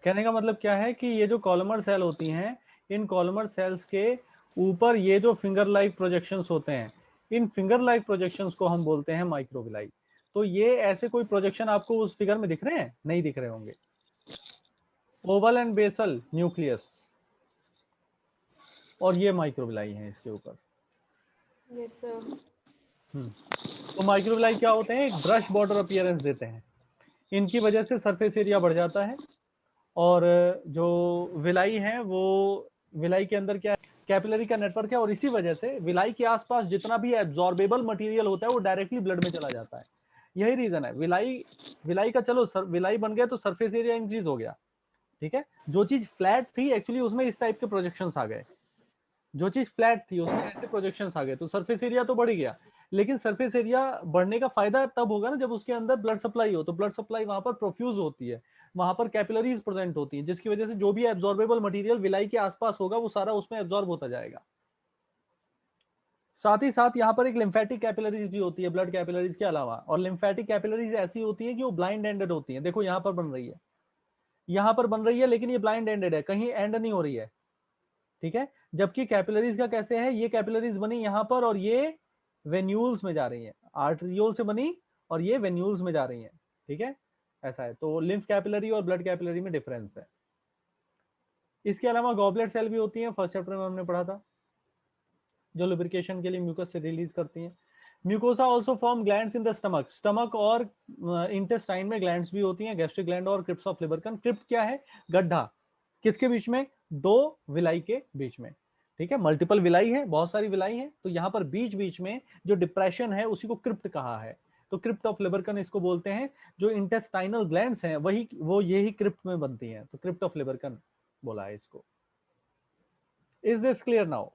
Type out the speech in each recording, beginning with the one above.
कहने का मतलब क्या है कि ये जो कॉलमर सेल होती हैं, इन कॉलमर सेल्स के ऊपर ये जो फिंगर लाइक प्रोजेक्शंस होते हैं, इन फिंगर लाइक प्रोजेक्शंस को हम बोलते हैं माइक्रोविलाई। तो ये ऐसे कोई प्रोजेक्शन आपको उस फिगर में दिख रहे हैं? नहीं दिख रहे होंगे। ओवल एंड बेसल न्यूक्लियस, और ये माइक्रोविलाई है इसके ऊपर। Yes sir. तो माइक्रोविलाई क्या होते हैं? एक ब्रश बॉर्डर अपीयरेंस देते हैं। इनकी वजह से सरफेस एरिया बढ़ जाता है, और जो विलाई है वो, विलाई के अंदर क्या है? कैपिलरी का नेटवर्क है, और इसी वजह से विलाई के आसपास जितना भी एब्जॉर्बेबल मटेरियल होता है वो डायरेक्टली ब्लड में चला जाता है। यही रीजन है विलाई, विलाई का चलो विलाई बन गया तो सरफेस एरिया इंक्रीज हो गया, ठीक है। जो चीज फ्लैट थी एक्चुअली उसमें इस टाइप के प्रोजेक्शंस आ गए, जो चीज फ्लैट थी उसमें ऐसे प्रोजेक्शंस आ गए, तो सरफेस एरिया तो बढ़ गया। लेकिन सरफेस एरिया बढ़ने का फायदा तब होगा ना जब उसके अंदर ब्लड सप्लाई हो, तो ब्लड सप्लाई वहां पर प्रोफ्यूज होती है, वहां पर कैपिलरीज प्रेजेंट होती है, जिसकी वजह से जो भी एब्जॉर्बेबल मटेरियल विलाई के आसपास होगा वो सारा उसमें एब्जॉर्ब होता जाएगा। साथ ही साथ यहाँ पर एक लिम्फेटिक कैपिलरीज भी होती है ब्लड कैपिलरीज के अलावा, और लिम्फेटिक कैपिलरीज ऐसी होती है कि वो ब्लाइंड एंडेड होती है। देखो यहाँ पर बन रही है, यहाँ पर बन रही है, लेकिन ये ब्लाइंड एंडेड है, कहीं एंड नहीं हो रही है, ठीक है। जबकि कैपिलरीज का कैसे है? ये कैपिलरीज बनी यहाँ पर और ये वेन्यूल्स में जा रही है, आर्टरियोल से बनी और ये वेन्यूल्स में जा रही है, ठीक है। ऐसा है, तो लिम्फ कैपिलरी और ब्लड कैपिलरी में डिफरेंस है। इसके अलावा गॉबलेट सेल भी होती है, फर्स्ट चैप्टर में हमने पढ़ा था, जो लुब्रिकेशन के लिए म्यूकस से रिलीज करती है। Mucosa also form glands in the stomach, stomach और इंटेस्टाइन में ग्लैंड्स भी होती हैं, गैस्ट्रिक ग्लैंड और क्रिप्स ऑफ लिबरकन। क्रिप्ट क्या है? गड्ढा, किसके बीच में? दो विलाई के बीच में, ठीक है। मल्टीपल विलाई है, बहुत सारी विलाई है, तो यहाँ पर बीच बीच में जो डिप्रेशन है उसी को क्रिप्ट कहा है। तो क्रिप्ट ऑफ लिबरकन इसको बोलते हैं। जो इंटेस्टाइनल ग्लैंड्स हैं वही वो यही क्रिप्ट में बनती हैं, तो क्रिप्ट ऑफ लिबरकन बोला है इसको। Is this clear now?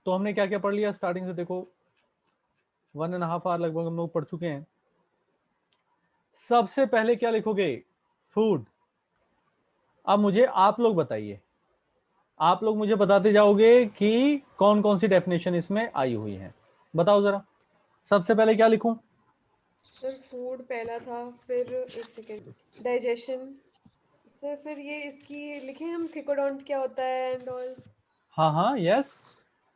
तो हमने क्या क्या पढ़ लिया स्टार्टिंग से? देखो 1.5 आवर लगभग हम लोग पढ़ चुके हैं। सबसे पहले क्या लिखोगे? फूड। अब मुझे आप लोग बताइए, आप लोग मुझे बताते जाओगे कि कौन कौन सी डेफिनेशन इसमें आई हुई है। बताओ जरा, सबसे पहले क्या लिखूं? सर फूड पहला था, फिर एक सेकेंड, डाइजेशन। सर फिर ये इसकी लिखे हम थिकोडोंट क्या होता है एंड ऑल। हाँ हाँ, yes,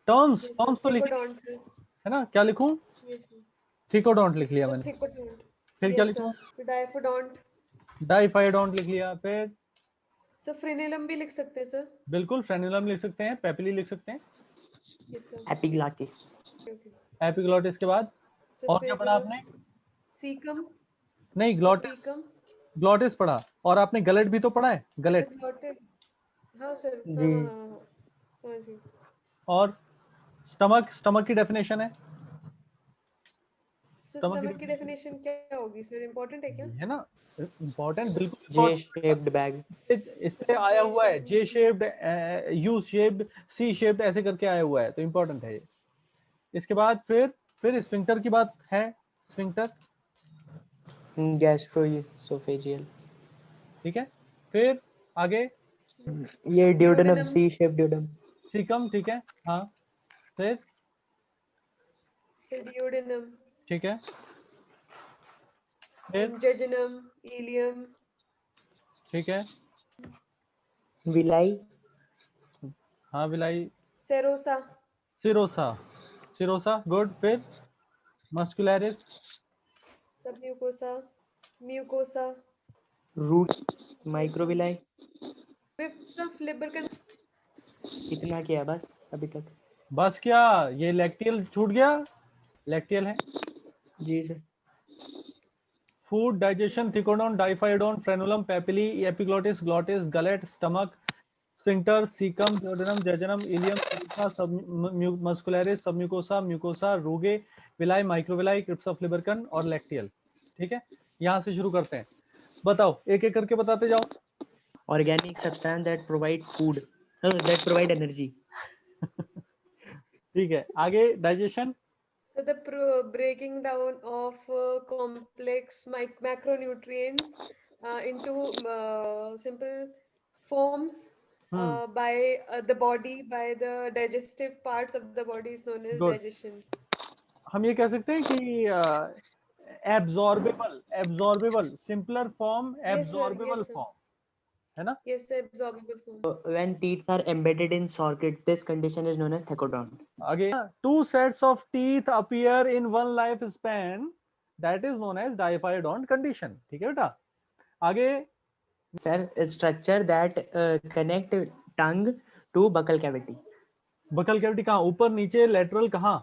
terms yes sir, terms तो लिखेंगे, थिकोडोंट सर। है ना। क्या लिखूं? Yes sir. थिकोडोंट लिख लिया सर मैंने। थिकोडोंट। फिर क्या यस सर, लिखूं? फिर डाइफोडोंट। डाइफाइडोंट लिख लिया। फिर सर फ्रेनेलम भी लिख सकते हैं सर। बिल्कुल, फ्रेनुलम लिख सकते हैं, पेपिली लिख सकते हैं, यस सर। एपिग्लाटिस। ओके। एपिग्लोटिस के बाद सर और क्या फिर पढ़ा आपने? सीकम। नहीं, सर ग्लोटिस, सीकम। ग्लोटिस पढ़ा। और आपने गलेट भी तो पढ़ा है, अच्छा गलेट। ग्लॉटिस। हाँ सर, हाँ जी। हाँ हाँ हाँ, हाँ जी। और स्टमक, स्टमक की डेफिनेशन है, सर स्टमक की स्टमक की डेफिनेशन डेफिनेशन क्या होगी सर, इम्पोर्टेंट है क्या? है ना, इंपॉर्टेंट, बिल्कुल जे इंपॉर्टेंट। Shaped bag. इस पे अच्छा आया जे हुआ है, shape. J shaped, U shaped, C shaped, ऐसे करके आया हुआ है, तो इंपॉर्टेंट है ये। इसके बाद फिर स्फिंक्टर की बात है, स्फिंक्टर, गैस्ट्रोइसोफेजियल। ठीक है। फिर आगे ये ड्यूडेनम, डिओडेनम। सी शेप ड्यूडेनम। सीकम, ठीक है, हाँ। फिर सर डिओडेनम। ठीक है, फिर जेजुनम। इलियम। ठीक है, विलाई। हाँ villi, serosa. Serosa, serosa, good. फिर muscularis, submucosa. Mucosa. Root. Microvilli. Crypt of Lieberkuhn. इतना किया बस अभी तक। बस क्या, ये लैक्टियल छूट गया? लैक्टियल है। जी sir. Food, digestion, thecodont, diphyodont, frenulum, papillae, epiglottis, glottis, gullet, stomach, sphincter, caecum, duodenum, jejunum, ileum, serosa, muscularis, submucosa, mucosa, rugae, villi, microvilli, crypts of Lieberkuhn और लैक्टियल, ठीक है। यहां से शुरू करते हैं, बताओ एक एक करके बताते जाओ। Organic substance that provide food, that provide energy. ठीक है, आगे digestion. So the breaking down of complex macronutrients into simple forms by the body, by the digestive parts of the body is known as good. digestion. हम ये कह सकते हैं कि absorbable, absorbable, simpler form, Yes sir, absorbable yes sir. Form, है ना? Yes, absorbable form. When teeth are embedded in socket, this condition is known as thecodont. आगे, 2 sets of teeth appear in one life span, that is known as diaphyodont condition. ठीक है बेटा? आगे, Sir, a structure that connect tongue to buccal cavity. Buccal cavity कहाँ? ऊपर, नीचे, lateral, कहाँ?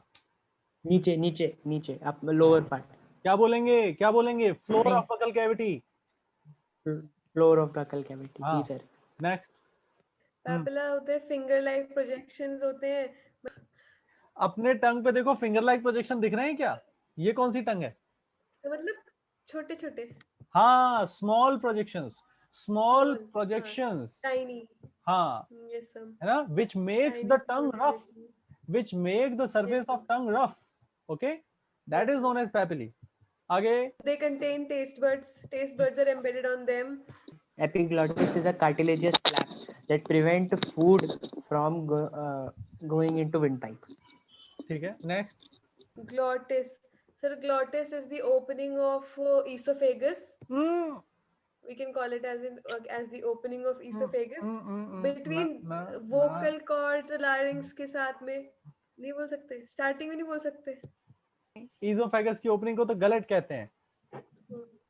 नीचे नीचे नीचे up lower part. क्या बोलेंगे? क्या बोलेंगे? फ्लोर नहीं। Of buccal cavity. Floor of buccal cavity. हाँ. जी सर. नेक्स्ट. Papilla होते हैं, finger like projections होते हैं. अपने टंग पे देखो फिंगर लाइक प्रोजेक्शन दिख रहे हैं क्या? ये कौन सी टंग है? तो मतलब छोटे छोटे. हाँ, small projections. Small Small, projections. tiny. हाँ, Yes, sir. है ना? which makes Tiny the small tongue rough, projections. which make the surface Yes, of tongue rough. Okay, that Yes, is known as papillae. आगे, They contain taste buds. Taste buds are embedded on them. Epiglottis is a cartilaginous flap that prevent food from going into windpipe. ठीक है. Next. Glottis. Sir, glottis is the opening of esophagus. We can call it as the opening of esophagus between vocal cords और larynx के साथ में. नहीं बोल सकते, starting में नहीं बोल सकते. ईसोफेगस की ओपनिंग को तो गलट कहते हैं.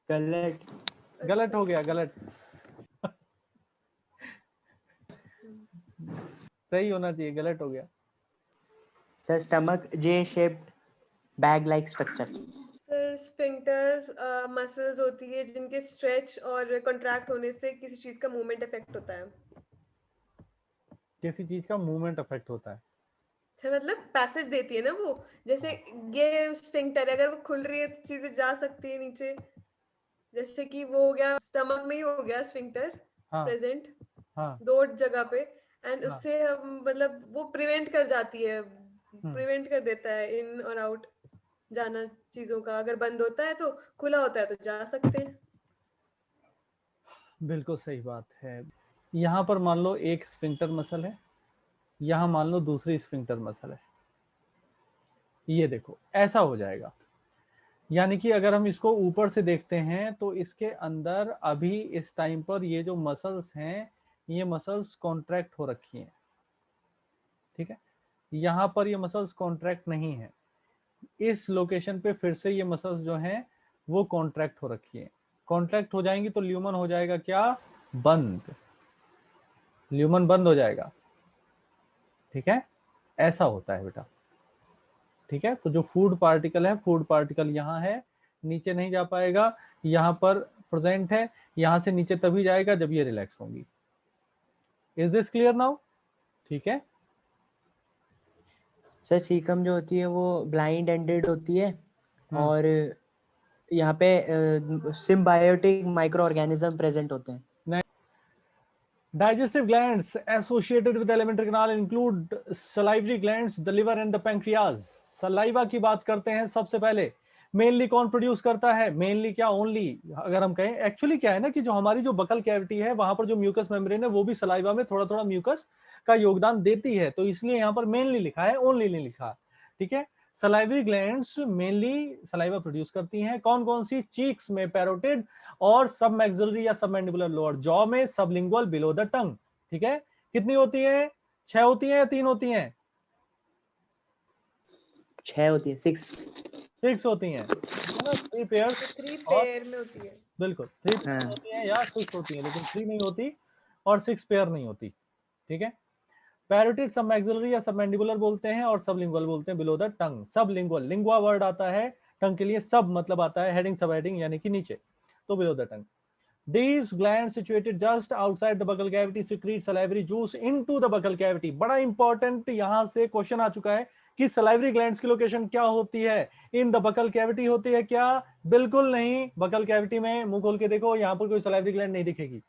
गलत. गलत हो गया, गलत. सही होना चाहिए, गलत हो गया. Sir, stomach J-shaped bag-like structure. Sir, sphincters muscles होती है जिनके स्ट्रेच और कॉन्ट्रैक्ट होने से किसी चीज का मूवमेंट इफेक्ट होता है. किसी चीज का मूवमेंट अफेक्ट होता है. सर मतलब पैसेज देती है ना वो. जैसे ये स्फिंक्टर, अगर वो खुल रही है तो चीजें जा सकती है नीचे. जैसे कि वो हो गया, स्टमक में ही हो गया स्फिंक्टर हाँ. प्रेजेंट. हाँ. 2 जगह पे. एंड हाँ. उससे हम मतलब वो प्रिवेंट कर जाती है, प्रिवेंट कर देता है इन और आउट जाना चीजों का. अगर बंद होता है तो खुला होता है तो जा सकते हैं. बिल्कुल सही बात है. यहाँ पर मान लो एक स्फिंक्टर मसल है, यहाँ मान लो दूसरी स्फिंक्टर मसल है. ये देखो ऐसा हो जाएगा. यानी कि अगर हम इसको ऊपर से देखते हैं तो इसके अंदर अभी इस टाइम पर ये जो मसल्स हैं, ये मसल्स कॉन्ट्रैक्ट हो रखी हैं. ठीक है. यहाँ पर ये मसल्स कॉन्ट्रैक्ट नहीं है. इस लोकेशन पे फिर से ये मसल्स जो हैं वो कॉन्ट्रैक्ट हो रखी है. कॉन्ट्रैक्ट हो जाएंगी तो ल्यूमन हो जाएगा क्या? बंद. ल्यूमन बंद हो जाएगा. ठीक है, ऐसा होता है बेटा. ठीक है, तो जो फूड पार्टिकल है, फूड पार्टिकल यहाँ है, नीचे नहीं जा पाएगा, यहाँ पर प्रेजेंट है, यहाँ से नीचे तभी जाएगा जब ये रिलैक्स होंगी. Is this clear now? ठीक है. सर, सीकम जो होती है वो ब्लाइंड एंडेड होती है और यहाँ पे सिम्बायोटिक माइक्रो ऑर्गेनिज्म प्रेजेंट होते हैं. Digestive glands associated with the alimentary canal include salivary glands, the liver and the pancreas. Saliva की बात करते हैं सबसे पहले. मेनली कौन प्रोड्यूस करता है? मेनली क्या? ओनली. अगर हम कहें एक्चुअली क्या है ना कि जो हमारी जो बकल कैविटी है वहां पर जो म्यूकस मेम्ब्रेन है वो भी सलाइवा में थोड़ा थोड़ा म्यूकस का योगदान देती है. तो इसलिए यहाँ पर मेनली लिखा है, ओनली नहीं लिखा. ठीक है. Salivary glands mainly saliva produce करती हैं. कौन कौन सी? चीक्स में पैरोटिड और सब मैक्सिलरी या सब मैंडिबुलर लोअर जॉ में, सबलिंगुअल बिलो द टंग. ठीक है. कितनी होती है? 6 होती है या 3 होती हैं? 6 होती है. 6 होती हैं. 3 पेयर. 3 पेयर में होती है. बिल्कुल 3 पेयर होती हैं या 6 होती हैं, लेकिन 3 नहीं होती और 6 पेयर नहीं होती. ठीक है. पैरोटिड सब मैक्सिलरी या सब मैंडिबुलर बोलते हैं और सबलिंगुअल बोलते हैं below the tongue. Sublingual, lingua word आता है टंग के लिए, सब मतलब आता है हेडिंग सब हेडिंग यानी कि नीचे, तो below the tongue. These glands situated just outside the buccal cavity secrete salivary juice into the buccal cavity. बड़ा इंपॉर्टेंट यहां से क्वेश्चन आ चुका है कि salivary glands की लोकेशन क्या होती है? इन द buccal cavity होती है क्या? बिल्कुल नहीं. buccal cavity में मुंह खोल के देखो, यहाँ पर कोई salivary gland नहीं दिखेगी.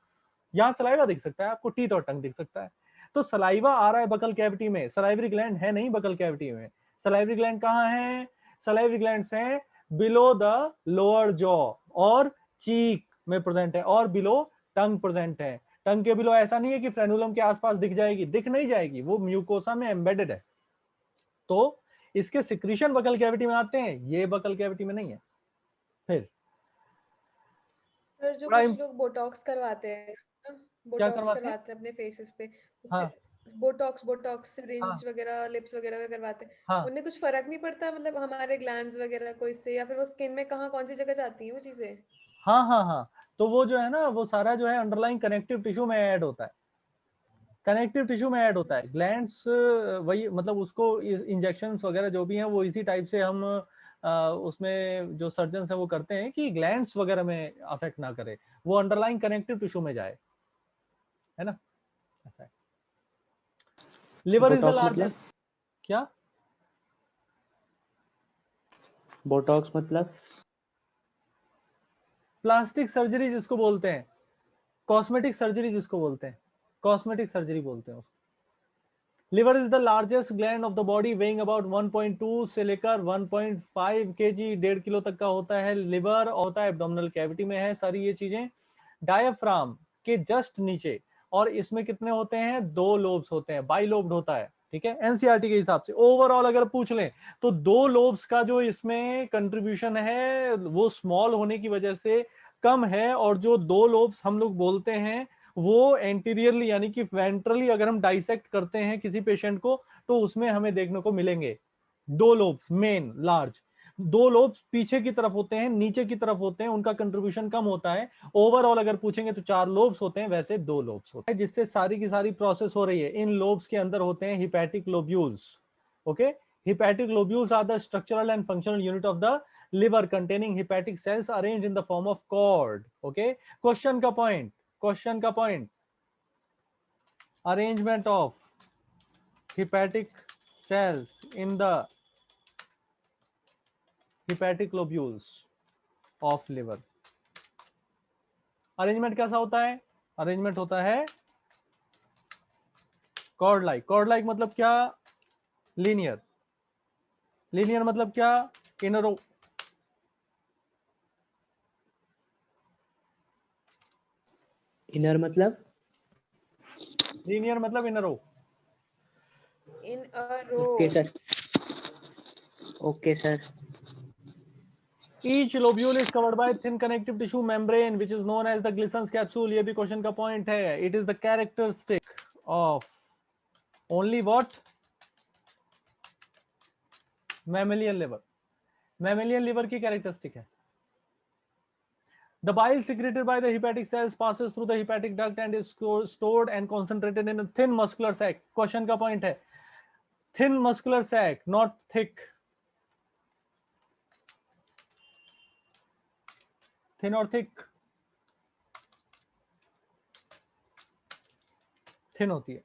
यहाँ सलाइवा दिख सकता है आपको, टीथ और टंग दिख सकता है. तो सलाइवा आ रहा है बकल कैविटी में, सलाइवरी ग्लैंड है नहीं बकल कैविटी में. सलाइवरी ग्लैंड कहाँ है? सलाइवरी ग्लैंड्स हैं बिलो द लोअर जॉ और चीक में प्रेजेंट है और बिलो टंग प्रेजेंट है. टंग के बिलो ऐसा नहीं है कि फ्रेनुलम के आसपास दिख जाएगी, दिख नहीं जाएगी, वो म्यूकोसा में एम्बेडेड है. तो इसके सिक्रीशन बकल कैविटी में आते हैं, ये बकल कैविटी में नहीं है. फिर सर जो कुछ लोग बोटॉक्स करवाते हैं, बोटॉक्स करवाते हैं? करवाते हैं अपने फेसेस पे, उससे हाँ बोटॉक्स हाँ सिरिंज वगैरह लिप्स वगैरह में करवाते हैं। हाँ उनमें कुछ फर्क नहीं पड़ता मतलब हमारे ग्लैंड्स वगैरह को इससे, या फिर वो स्किन में कहाँ कौन सी जगह जाती है वो चीजें? हाँ हाँ हाँ। तो वो जो है ना, वो सारा जो है अंडरलाइंग कनेक्टिव टिश्यू में ऐड होता है, कनेक्टिव टिश्यू में ऐड होता है। ग्लैंड्स वही मतलब उसको इंजेक्शंस वगैरह जो भी हैं वो इसी टाइप से हम उसमें जो सर्जन है वो करते हैं कि ग्लैंड्स वगैरह में अफेक्ट ना करे, वो अंडरलाइंग कनेक्टिव टिश्यू में जाए, है ना, ऐसा है। Liver is the Botox largest, मतलब? क्या? बोटॉक्स मतलब? प्लास्टिक सर्जरी जिसको बोलते हैं, कॉस्मेटिक सर्जरी जिसको बोलते हैं, कॉस्मेटिक सर्जरी बोलते हैं उसको। Liver is the largest gland of the body, weighing about 1.2 से लेकर 1.5 kg, 1.5 किलो तक का होता है लिवर, होता है एब्डोमिनल कैविटी में है सारी ये चीजें, डायफ्राम के जस्ट नीचे। और इसमें कितने होते हैं? 2 लोब्स होते हैं, बाइलोब्ड होता है, ठीक है, एनसीईआरटी के हिसाब से। ओवरऑल अगर पूछ लें तो 2 लोब्स का जो इसमें कंट्रीब्यूशन है वो स्मॉल होने की वजह से कम है, और जो 2 लोब्स हम लोग बोलते हैं वो एंटीरियरली यानी कि वेंट्रली अगर हम डाइसेक्ट करते हैं किसी पेशेंट को तो उसमें हमें देखने को मिलेंगे 2 लोब्स मेन लार्ज, 2 लोब्स पीछे की तरफ होते हैं, नीचे की तरफ होते हैं, उनका कंट्रीब्यूशन कम होता है। ओवरऑल अगर पूछेंगे तो 4 लोब्स होते हैं, वैसे 2 लोब्स होते हैं, जिससे सारी की सारी प्रोसेस हो रही है। इन लोब्स के अंदर होते हैं hepatic lobules, okay. Hepatic lobules are the structural and functional unit of the liver containing hepatic cells arranged in the form of cord, okay। Question का point, arrangement of hepatic cells in the hepatic lobules of liver। Arrangement कैसा होता है? Arrangement होता है cord like. Cord like मतलब क्या? Linear. Linear मतलब क्या? इन रो। इनर मतलब? लीनियर मतलब in row. In a row. Okay sir, okay sir. Each lobule is covered by thin connective tissue membrane which is known as the Glison's capsule। ये भी question का point है। It is the characteristic of only what? Mammalian liver। Mammalian liver की characteristic है। The bile secreted by the hepatic cells passes through the hepatic duct and is stored and concentrated in a thin muscular sac। Question का point है thin muscular sac, not thick। thin और thick? thin होती है।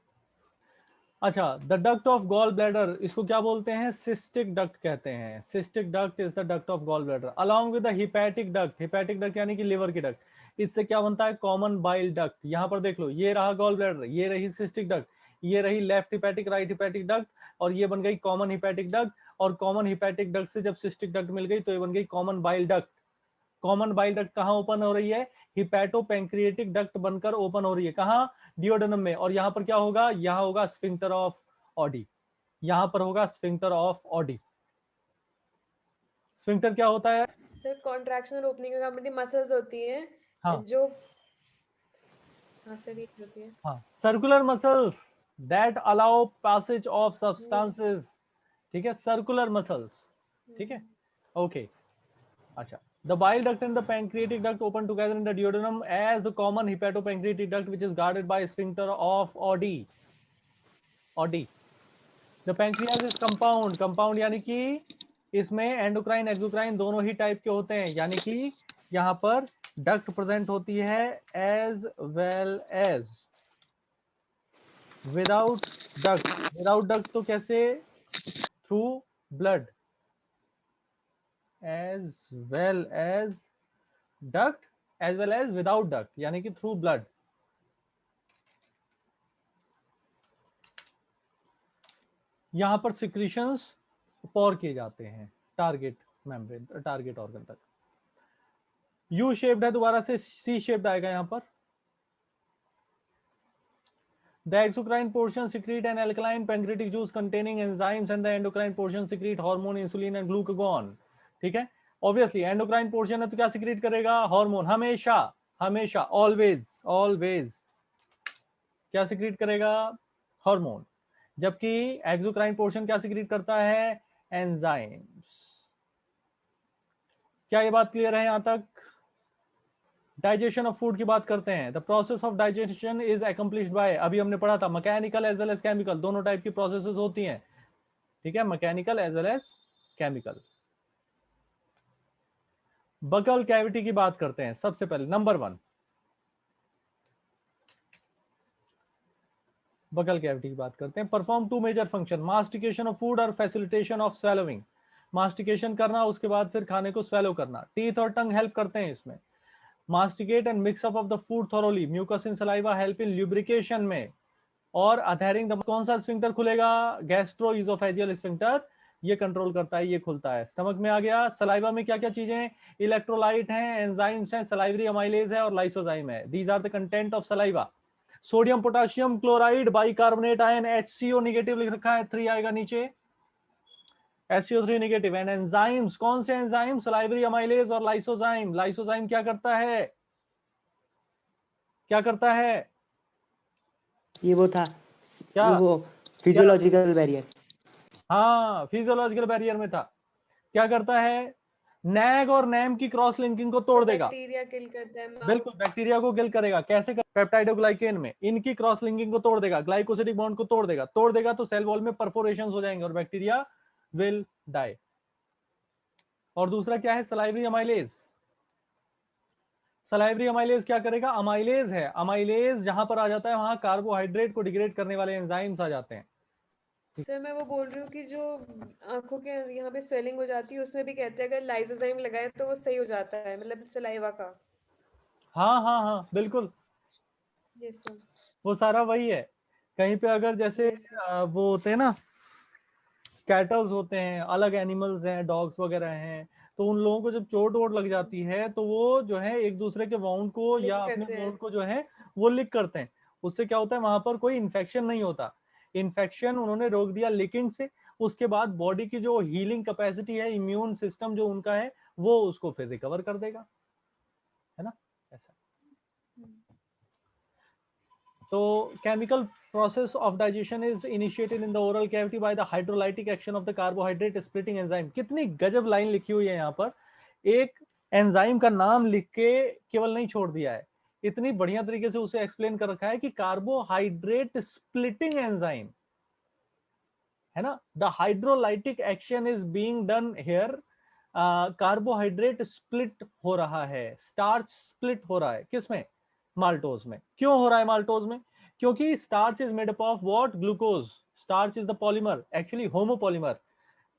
अच्छा, the duct of gall bladder, इसको क्या बोलते हैं? सिस्टिक डक्ट कहते हैं। Cystic duct is the duct of gall bladder along with the hepatic duct. Hepatic duct यानी कि लिवर की डक्ट। इससे क्या बनता है? Common bile duct. यहां पर देख लो, ये रहा गॉल ब्लैडर, ये रही सिस्टिक डक्ट, ये रही left hepatic right hepatic duct, और ये बन गई कॉमन हिपैटिक डक्ट। और कॉमन हिपैटिक डक्ट से जब सिस्टिक डक्ट मिल गई तो ये बन गई common bile duct. Common bile duct कहां ओपन हो रही है? हिपैटो पैंक्रिएटिक डक्ट बनकर ओपन हो रही है। कहां? डिओडेनम में। और यहां पर क्या होगा? यहां होगा स्फिंक्टर ऑफ ऑडी। यहां पर होगा स्फिंक्टर ऑफ ऑडी। स्फिंक्टर क्या होता है? सर कॉन्ट्रैक्शन और ओपनिंग का काम मसल्स होती हाँ हैं जो, हाँ सर ये होती है। हाँ, circular muscles that allow passage of substances, ठीक है, सर्कुलर मसल्स, ठीक है, ओके। अच्छा, the bile duct and the pancreatic duct open together in the duodenum as the common hepatopancreatic duct which is guarded by sphincter of Oddi। Oddi। The pancreas is compound। compound यानी कि इसमें endocrine exocrine दोनों ही type के होते हैं, यानी कि यहां पर डक्ट प्रेजेंट होती है as well as without duct. Without duct तो कैसे? Through blood, as well as duct, as well as without duct यानी कि थ्रू ब्लड। यहां पर सिक्रीशंस पॉर किए जाते हैं टारगेट मेम्ब्रेन, टारगेट ऑर्गन तक। यू शेप्ड है, दोबारा से सी शेप्ड आएगा यहां पर। The exocrine portion secrete an alkaline pancreatic juice containing enzymes and the endocrine portion secrete hormone, insulin and glucagon। ठीक है, ऑब्वियसली एंडोक्राइन पोर्शन है तो क्या सिक्रीट करेगा? हार्मोन। हमेशा हमेशा, ऑलवेज ऑलवेज क्या सिक्रीट करेगा? हार्मोन। जबकि एक्सोक्राइन पोर्शन क्या सिक्रीट करता है? एंजाइम्स। क्या ये बात क्लियर है यहां तक? डाइजेशन ऑफ फूड की बात करते हैं। The process of digestion is accomplished by, अभी हमने पढ़ा था, mechanical as well as chemical, दोनों टाइप की प्रोसेसेस होती हैं, ठीक है, mechanical as well as chemical. Buccal cavity की बात करते हैं सबसे पहले, नंबर 1 बकल कैविटी की बात करते हैं। Perform 2 major function, mastication of food और फैसिलिटेशन ऑफ स्वेलोइंग। मास्टिकेशन करना, उसके बाद फिर खाने को स्वेलो करना। टीथ और टंग हेल्प करते हैं इसमें। Masticate and mix up of the food thoroughly, mucus in saliva help in lubrication में। और अधेरिंग द, कौन सा स्फिंक्टर खुलेगा? गैस्ट्रो इजोफेजियल स्फिंक्टर, ये कंट्रोल करता है, ये खुलता है। स्टमक में आ गया। सलाइवा में क्या क्या चीजें? इलेक्ट्रोलाइट हैं, एंजाइम्स हैं, सलाइवरी अमाइलेज है और लाइसोजाइम है। These are the content of saliva. Sodium potassium chloride bicarbonate ion HCO negative लिख रखा है, 3 आएगा नीचे, SCO3 नेगेटिव। एंड एंजाइम्स, कौन से एंजाइम? सलाइवरी अमाइलेज और लाइसोजाइम। लाइसोजाइम क्या करता है? क्या करता है? ये वो था, क्या वो फिजियोलॉजिकल बैरियर। हाँ, फिजियोलॉजिकल बैरियर में था। क्या करता है? नैग और नैम की क्रॉस लिंकिंग को तोड़ देगा। बैक्टीरिया किल करता है। बिल्कुल, बैक्टीरिया को किल करेगा। कैसे? पेप्टाइडोग्लाइकेन में इनकी क्रॉस लिंकिंग को तोड़ देगा, ग्लाइकोसिडिक बॉन्ड को तोड़ देगा तो सेल वॉल में परफोरेशंस हो जाएंगे और बैक्टीरिया विल डाई। और दूसरा क्या है? Salivary amylase. सलाइवरी अमाइलेज क्या करेगा? अमाइलेज है, अमाइलेज जहां पर आ जाता है वहां कार्बोहाइड्रेट को डिग्रेड करने वाले एंजाइम्स आ जाते हैं। सर मैं वो बोल रही हूँ कि जो आंखों के यहाँ पे स्वेलिंग हो जाती है उसमें भी कहते हैं अगर लाइसोजाइम लगाए तो वो सही हो जाता है, मतलब सलाइवा का। हाँ हाँ हाँ बिल्कुल, यस सर। वो सारा वही है। कहीं पे अगर जैसे यस सर। वो होते हैं ना, कैटल्स होते हैं, अलग एनिमल्स हैं, डॉग्स वगैरह हैं, तो उन लोगों को जब चोट वोट लग जाती है तो वो जो है एक दूसरे के वाउंड को लिक या अपने करते हैं। वाउंड को जो है वो लिक करते हैं। उससे क्या होता है? वहां पर कोई इन्फेक्शन नहीं होता। इन्फेक्शन उन्होंने रोक दिया लिकिंग से। उसके बाद बॉडी की जो हीलिंग कैपेसिटी है, इम्यून सिस्टम जो उनका है, वो उसको फिर रिकवर कर देगा, है ना, ऐसा। तो chemical process of digestion is initiated in the oral cavity by the hydrolytic action of the carbohydrate splitting enzyme। कितनी गजब लाइन लिखी हुई है यहाँ पर, एक एंजाइम का नाम लिख के केवल नहीं छोड़ दिया है, इतनी बढ़िया तरीके से उसे एक्सप्लेन कर रखा है कि कार्बोहाइड्रेट स्प्लिटिंग एंजाइम, है ना, the hydrolytic action is being done here. Carbohydrate split हो रहा है, स्टार्च स्प्लिट हो रहा है, किसमें? माल्टोज में। क्यों हो रहा है माल्टोज में? क्योंकि starch is made up of what? Glucose. Starch is the polymer, actually homopolymer,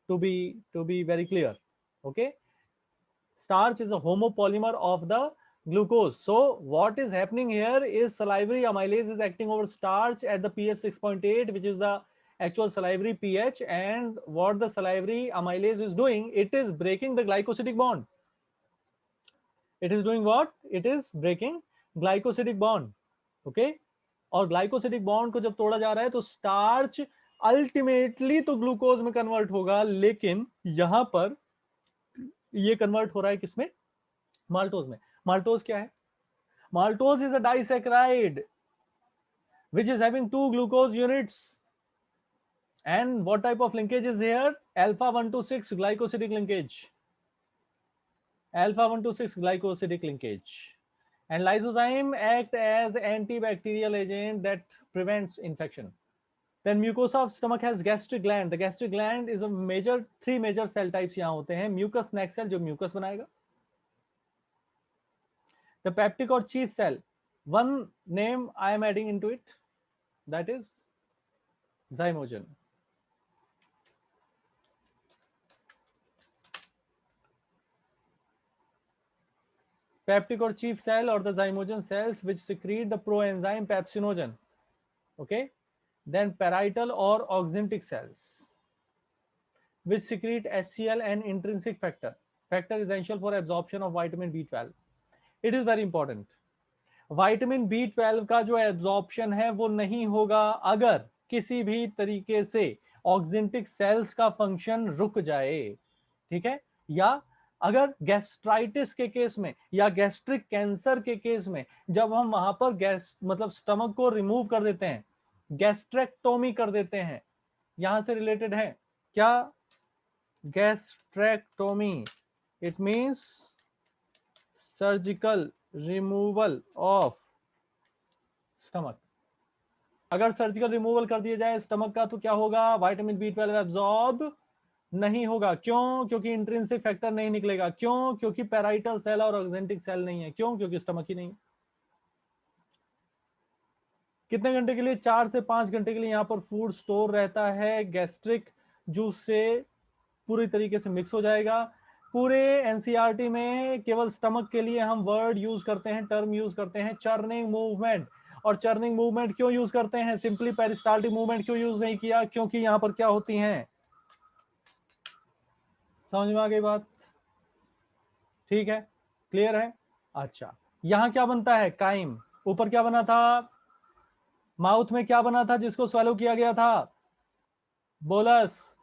to be very clear, okay. Starch is a homopolymer of the glucose. So what is happening here is salivary amylase is acting over starch at the pH 6.8, which is the actual salivary pH. And what the salivary amylase is doing, it is breaking the glycosidic bond. It is doing what? It is breaking glycosidic bond. Okay. और glycosidic bond को जब तोड़ा जा रहा है तो starch ultimately तो glucose में कन्वर्ट होगा, लेकिन यहां पर ये कन्वर्ट हो रहा है किसमें? माल्टोज में। माल्टोज क्या है? Maltose is a disaccharide which is having 2 glucose units. And what type of linkage is here? Alpha 1 to 6 glycosidic linkage. Alpha 1 to 6 glycosidic linkage. And lysozyme act as antibacterial agent that prevents infection. Then mucosa of stomach has gastric gland. The gastric gland is a major, 3 major cell types यहाँ होते हैं। Mucus neck cell जो mucus बनाएगा, the peptic or chief cell, one name I am adding into it, that is zymogen. Peptic or chief cell or the zymogen cells which secrete the proenzyme pepsinogen, okay. Then parietal or oxyntic cells which secrete HCl and intrinsic factor essential for absorption of vitamin B12. It is very important. Vitamin B12 का जो absorption है वो नहीं होगा अगर किसी भी तरीके से ऑक्सिंटिक सेल्स का फंक्शन रुक जाए, ठीक है, या अगर गैस्ट्राइटिस के केस में या गैस्ट्रिक कैंसर के केस में जब हम वहां पर गैस मतलब स्टमक को रिमूव कर देते हैं, गैस्ट्रेक्टोमी कर देते हैं, यहां से रिलेटेड है क्या? Gastrectomy it means surgical removal of stomach. अगर सर्जिकल रिमूवल कर दिया जाए स्टमक का तो क्या होगा? विटामिन B12 एब्जॉर्ब नहीं होगा। क्यों? क्योंकि इंट्रिंसिक फैक्टर नहीं निकलेगा। क्यों? क्योंकि पैराइटल सेल और ऑक्जेंटिक सेल नहीं है। क्यों? क्योंकि स्टमक ही नहीं। कितने घंटे के लिए? 4 से 5 घंटे के लिए यहां पर फूड स्टोर रहता है, गैस्ट्रिक जूस से पूरी तरीके से मिक्स हो जाएगा। पूरे एनसीईआरटी में केवल स्टमक के लिए हम वर्ड यूज करते हैं, टर्म यूज करते हैं चर्निंग मूवमेंट। और चर्निंग मूवमेंट क्यों यूज करते हैं? सिंपली पेरिस्टाल्टिक मूवमेंट क्यों यूज नहीं किया? क्योंकि यहां पर क्या होती हैं? समझ में आ गई बात? ठीक है, क्लियर है? अच्छा, यहां क्या बनता है? काइम। ऊपर क्या बना था? माउथ में क्या बना था जिसको स्वेलो किया गया था? बोलस।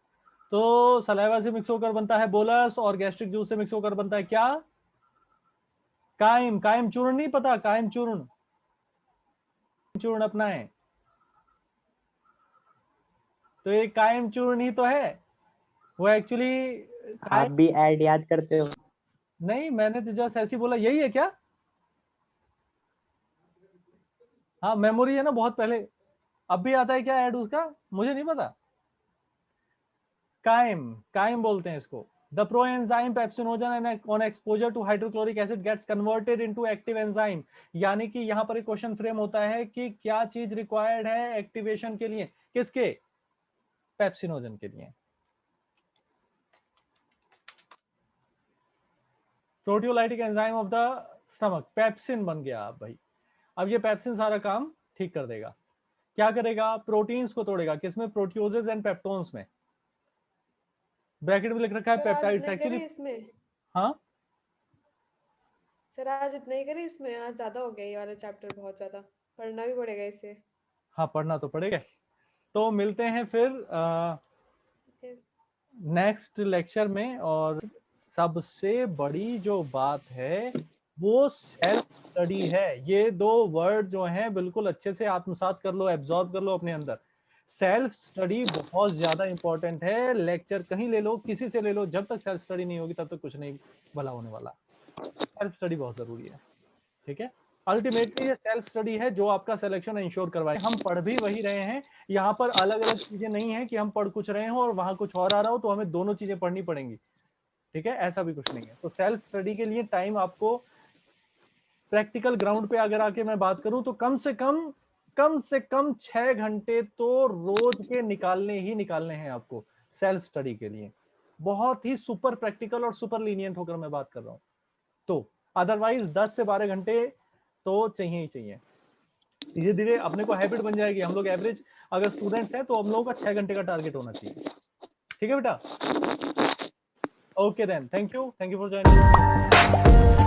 तो सलाइवा से मिक्स होकर बनता है बोलस और गैस्ट्रिक जूस से मिक्स होकर बनता है क्या? काइम। काइम चूर्ण नहीं पता? काइम चूर्ण, चूर्ण अपना है तो ये काइम चूर्ण ही तो है वो एक्चुअली। आप भी ऐड याद करते हो? नहीं, मैंने तो जस्ट ऐसे ही बोला। यही है क्या? हाँ, मेमोरी है ना बहुत पहले। अब भी आता है क्या ऐड उसका? मुझे नहीं पता। काइम, काइम बोलते हैं इसको। The proenzyme pepsinogen and on exposure to hydrochloric acid gets converted into active enzyme। यानी कि यहां पर एक क्वेश्चन फ्रेम होता है कि क्या चीज रिक्वायर्ड है एक्टिवेशन के लिए? किसके? पेप्सिनोजन के लिए। Proteolytic enzyme of the stomach, pepsin बन गया आप भाई। अब ये पेप्सिन सारा काम ठीक कर देगा। क्या करेगा? प्रोटीन्स को तोड़ेगा। किसमें? प्रोटियोजेज एंड पेप्टोन्स में। ब्रैकेट में लिख रखा है सर आज पेप्टाइड्स इतना ही एक्चुअली। करें इसमें? हाँ सर आज इतना ही करें इसमें? आज ज्यादा हो गया ये वाला चैप्टर, बहुत ज्यादा पढ़ना भी पड़ेगा इसे। हाँ, पढ़ना तो पड़ेगा। तो मिलते हैं फिर Yes. नेक्स्ट लेक्चर में। और सबसे बड़ी जो बात है वो सेल्फ स्टडी है। ये दो वर्ड जो हैं बिल्कुल अच्छे से आत्मसात कर लो, एब्जॉर्ब कर लो अपने अंदर। सेल्फ स्टडी बहुत ज्यादा इंपॉर्टेंट है। लेक्चर कहीं ले लो, किसी से ले लो, जब तक सेल्फ स्टडी नहीं होगी तब तक कुछ नहीं भला होने वाला। सेल्फ स्टडी बहुत जरूरी है। ठीक है, अल्टीमेटली ये सेल्फ स्टडी है जो आपका सिलेक्शन इंश्योर करवाए। हम पढ़ भी वही रहे हैं, यहाँ पर अलग अलग चीजें नहीं है कि हम पढ़ कुछ रहे हो और वहां कुछ और आ रहा हो तो हमें दोनों चीजें पढ़नी पड़ेंगी। ठीक है, ऐसा भी कुछ नहीं है। तो सेल्फ स्टडी के लिए टाइम आपको प्रैक्टिकल ग्राउंड पे अगर आके मैं बात करूं तो कम से कम 6 घंटे तो रोज के निकालने ही निकालने हैं आपको सेल्फ स्टडी के लिए। बहुत ही सुपर प्रैक्टिकल और सुपर लीनियंट होकर मैं बात कर रहा हूं। तो अदरवाइज 10 से 12 घंटे तो चाहिए ही चाहिए। धीरे धीरे अपने को हैबिट बन जाएगी। हम लोग एवरेज अगर स्टूडेंट्स हैं तो हम लोगों का 6 घंटे का टारगेट होना चाहिए। ठीक है बेटा? Okay then, thank you for joining.